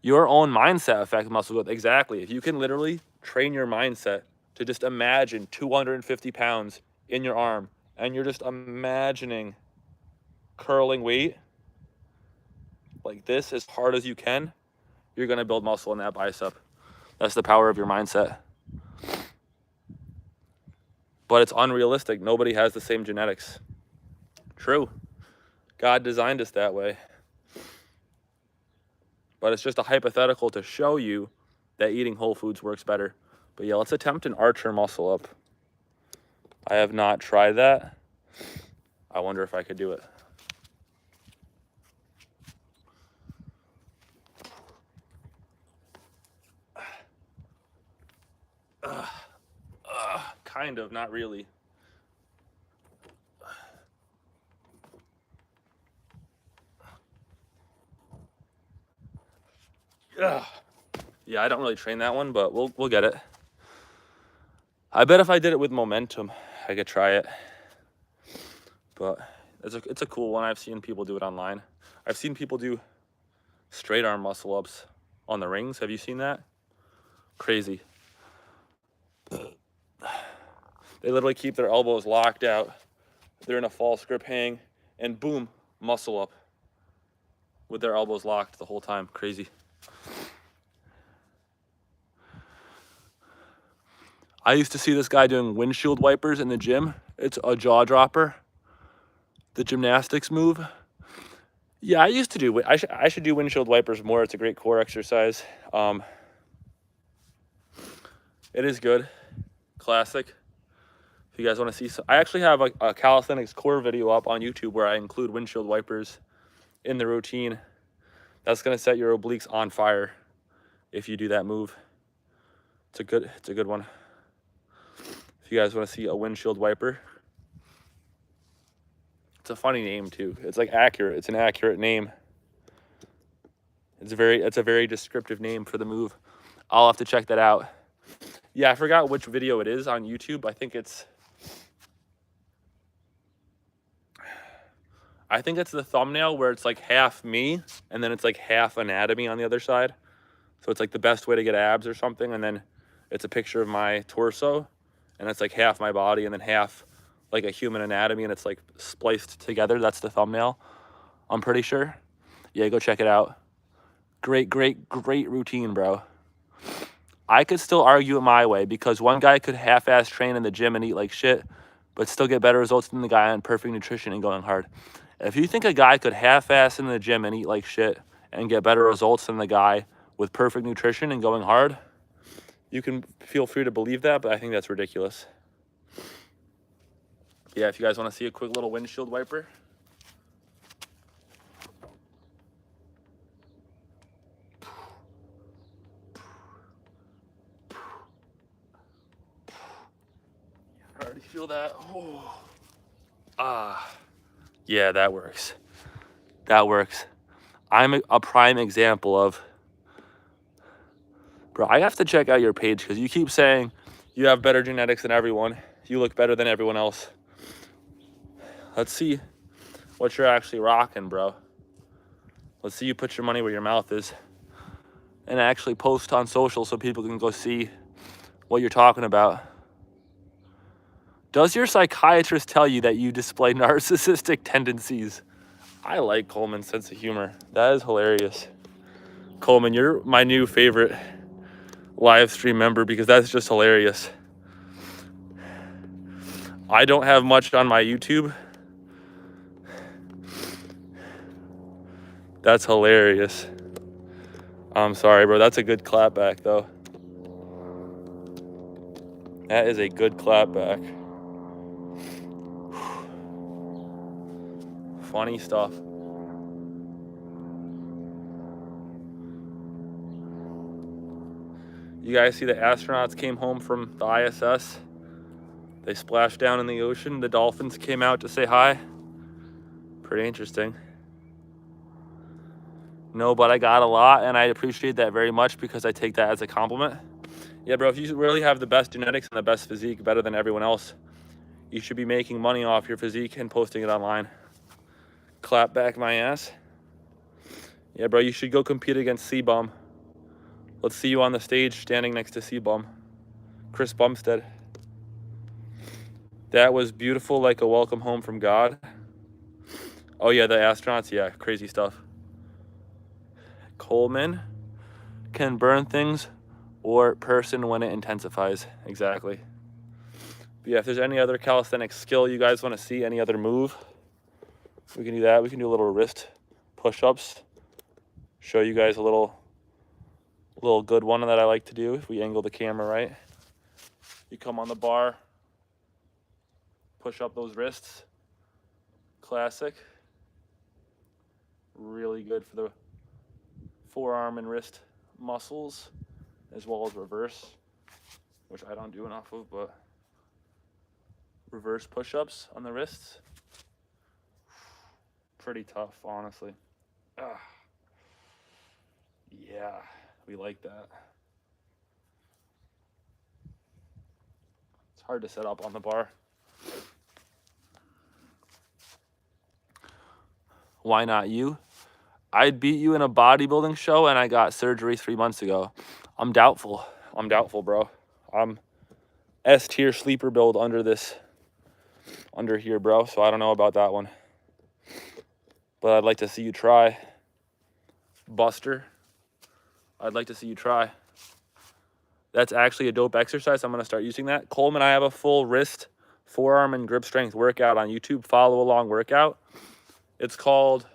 Your own mindset affects muscle growth. Exactly. If you can literally train your mindset to just imagine 250 pounds in your arm and you're just imagining curling weight like this as hard as you can, you're going to build muscle in that bicep. That's the power of your mindset. But it's unrealistic. Nobody has the same genetics. True. God designed us that way. but it's just a hypothetical to show you that eating whole foods works better. But yeah, let's attempt an archer muscle up. I have not tried that. I wonder if I could do it. Kind of, not really. Yeah, I don't really train that one, but we'll get it. I bet if I did it with momentum, I could try it. But it's a cool one. I've seen people do it online. I've seen people do straight arm muscle ups on the rings. Have you seen that? Crazy. They literally keep their elbows locked out. They're in a false grip hang, and boom, muscle up with their elbows locked the whole time. Crazy. I used to see this guy doing windshield wipers in the gym. It's a jaw dropper. The gymnastics move. Yeah, I used to do. I should do windshield wipers more. It's a great core exercise. It is good. Classic. If you guys want to see, I actually have a calisthenics core video up on YouTube where I include windshield wipers in the routine. That's gonna set your obliques on fire if you do that move. It's a good one. If you guys want to see a windshield wiper, it's a funny name too. It's like accurate. It's an accurate name. It's a very descriptive name for the move. I'll have to check that out. Yeah, I forgot which video it is on YouTube. I think it's the thumbnail where it's like half me and then it's like half anatomy on the other side. So it's like the best way to get abs or something. And then it's a picture of my torso and it's like half my body and then half like a human anatomy and it's like spliced together. That's the thumbnail, I'm pretty sure. Yeah, go check it out. Great routine, bro. I could still argue it my way because one guy could half-ass train in the gym and eat like shit, but still get better results than the guy on perfect nutrition and going hard. If you think a guy could half-ass in the gym and eat like shit and get better results than the guy with perfect nutrition and going hard, you can feel free to believe that, but I think that's ridiculous. Yeah, if you guys want to see a quick little windshield wiper. I already feel that. Oh. Yeah, that works. That works. I'm a prime example of, bro, I have to check out your page because you keep saying you have better genetics than everyone. You look better than everyone else. Let's see what you're actually rocking, bro. Let's see you put your money where your mouth is and actually post on social so people can go see what you're talking about. Does your psychiatrist tell you that you display narcissistic tendencies? I like Coleman's sense of humor. That is hilarious. Coleman, you're my new favorite live stream member because that's just hilarious. I don't have much on my YouTube. That's hilarious. I'm sorry, bro. That's a good clap back, though. That is a good clap back. Funny stuff. You guys see the astronauts came home from the ISS? They splashed down in the ocean. The dolphins came out to say hi. Pretty interesting. No, but I got a lot, and I appreciate that very much because I take that as a compliment. Yeah, bro, if you really have the best genetics and the best physique, better than everyone else, you should be making money off your physique and posting it online. Clap back my ass. Yeah, bro, you should go compete against C-Bum. Let's see you on the stage standing next to C-Bum. Chris Bumstead. That was beautiful, like a welcome home from God. Oh, yeah, the astronauts. Yeah, crazy stuff. Coleman can burn things or person when it intensifies. Exactly. But yeah, if there's any other calisthenics skill you guys want to see, any other move, we can do that. We can do a little wrist push-ups. show you guys a little good one that I like to do. If we angle the camera right, you come on the bar, push up those wrists. Classic. Really good for the forearm and wrist muscles, as well as reverse, which I don't do enough of, but reverse push-ups on the wrists, pretty tough, honestly. Yeah, we like that. It's hard to set up on the bar. Why not you? I'd beat you in a bodybuilding show and I got surgery 3 months ago. I'm doubtful, bro. I'm S-tier sleeper build under here, bro. So I don't know about that one. But I'd like to see you try. Buster, I'd like to see you try. That's actually a dope exercise. I'm going to start using that. Coleman, I have a full wrist, forearm, and grip strength workout on YouTube. Follow along workout. It's called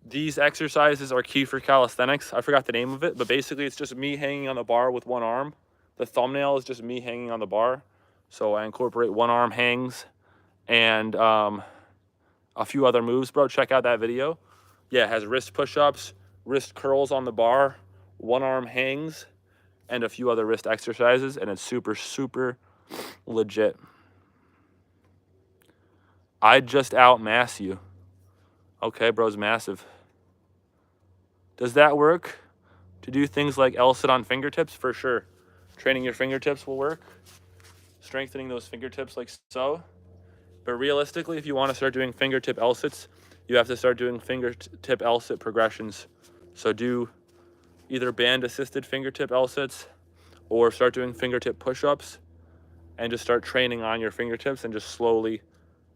These Exercises Are Key for Calisthenics. I forgot the name of it, but basically it's just me hanging on the bar with one arm. The thumbnail is just me hanging on the bar. So I incorporate one arm hangs and a few other moves, bro. Check out that video. Yeah, it has wrist push-ups, wrist curls on the bar, one arm hangs, and a few other wrist exercises, and it's super, super legit. I'd just outmass you. Okay, bro's massive. Does that work? To do things like L-sit on fingertips? For sure. Training your fingertips will work. Strengthening those fingertips like so. But realistically, if you want to start doing fingertip L-sits, you have to start doing fingertip L-sit progressions. So do either band-assisted fingertip L-sits or start doing fingertip push-ups and just start training on your fingertips and just slowly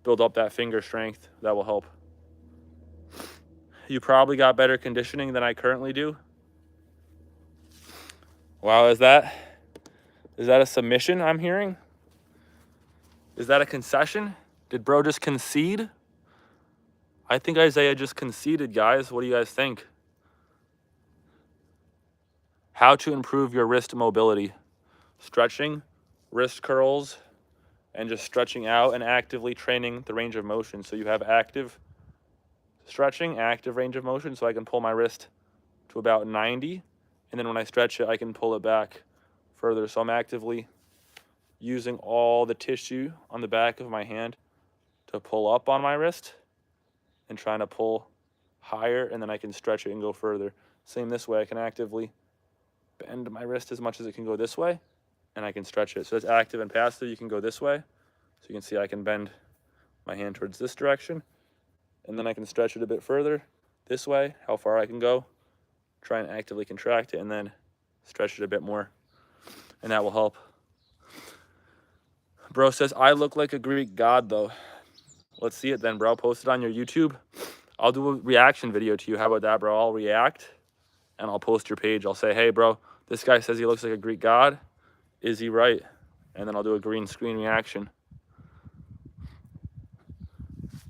build up that finger strength. That will help. You probably got better conditioning than I currently do. Wow, is that a submission I'm hearing? Is that a concession? Did bro just concede? I think Isaiah just conceded, guys. What do you guys think? How to improve your wrist mobility. Stretching, wrist curls, and just stretching out and actively training the range of motion. So you have active stretching, active range of motion, so I can pull my wrist to about 90. And then when I stretch it, I can pull it back further. So I'm actively using all the tissue on the back of my hand to pull up on my wrist and trying to pull higher, and then I can stretch it and go further. Same this way, I can actively bend my wrist as much as it can go this way, and I can stretch it. So it's active and passive. You can go this way. So you can see I can bend my hand towards this direction, and then I can stretch it a bit further this way, how far I can go, try and actively contract it, and then stretch it a bit more, and that will help. Bro says, I look like a Greek god, though. Let's see it then, bro. Post it on your YouTube. I'll do a reaction video to you. How about that, bro? I'll react, and I'll post your page. I'll say, hey, bro, this guy says he looks like a Greek god. Is he right? And then I'll do a green screen reaction.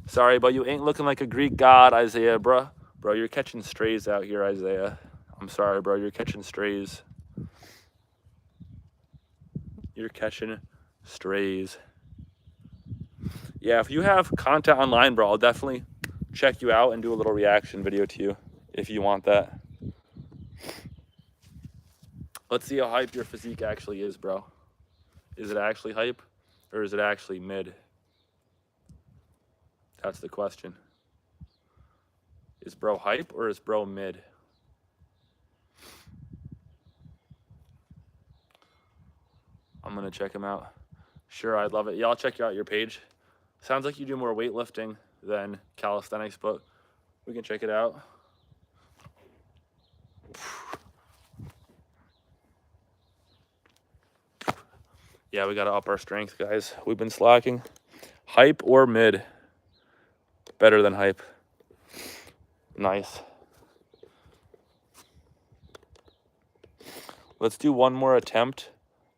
Sorry, but you ain't looking like a Greek god, Isaiah, bro. Bro, you're catching strays out here, Isaiah. I'm sorry, bro. You're catching strays. You're catching strays. Yeah, if you have content online, bro, I'll definitely check you out and do a little reaction video to you if you want that. Let's see how hype your physique actually is, bro. Is it actually hype or is it actually mid? That's the question. Is bro hype or is bro mid? I'm going to check him out. Sure, I'd love it. Yeah, I'll check out your page. Sounds like you do more weightlifting than calisthenics, but we can check it out. Yeah, we got to up our strength, guys. We've been slacking. Hype or mid? Better than hype. Nice. Let's do one more attempt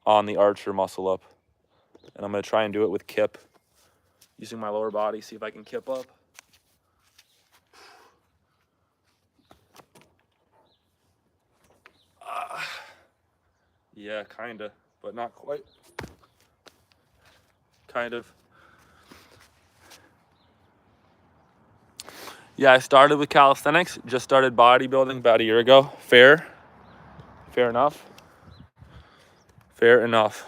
on the archer muscle up. And I'm going to try and do it with kip. Using my lower body, see if I can kip up. Yeah, kind of, but not quite. Kind of. Yeah, I started with calisthenics. Just started bodybuilding about a year ago. Fair enough. Fair enough.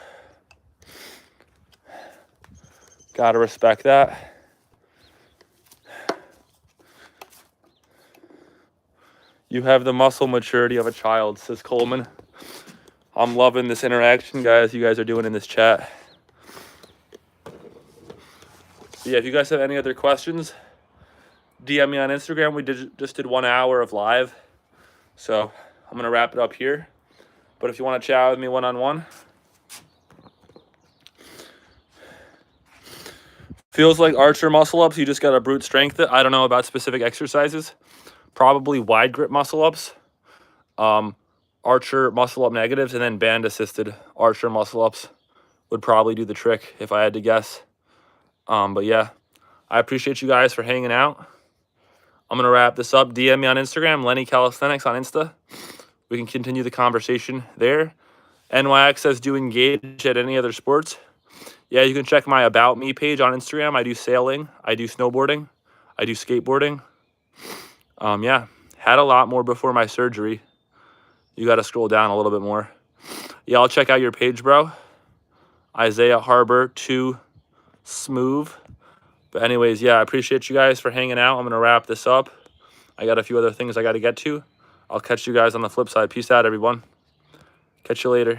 Gotta respect that. You have the muscle maturity of a child, says Coleman. I'm loving this interaction, guys, you guys are doing in this chat. Yeah, if you guys have any other questions, DM me on Instagram. We just did 1 hour of live. So I'm going to wrap it up here. But if you want to chat with me one-on-one, feels like archer muscle ups. You just got to brute strength it. I don't know about specific exercises. Probably wide grip muscle ups, archer muscle up negatives, and then band assisted archer muscle ups would probably do the trick if I had to guess. But yeah, I appreciate you guys for hanging out. I'm going to wrap this up. DM me on Instagram, Lenny Calisthenics on Insta. We can continue the conversation there. NYX says, do engage at any other sports? Yeah, you can check my About Me page on Instagram. I do sailing. I do snowboarding. I do skateboarding. Yeah, had a lot more before my surgery. You got to scroll down a little bit more. Yeah, I'll check out your page, bro. Isaiah Harbor 2 Smooth. But anyways, yeah, I appreciate you guys for hanging out. I'm going to wrap this up. I got a few other things I got to get to. I'll catch you guys on the flip side. Peace out, everyone. Catch you later.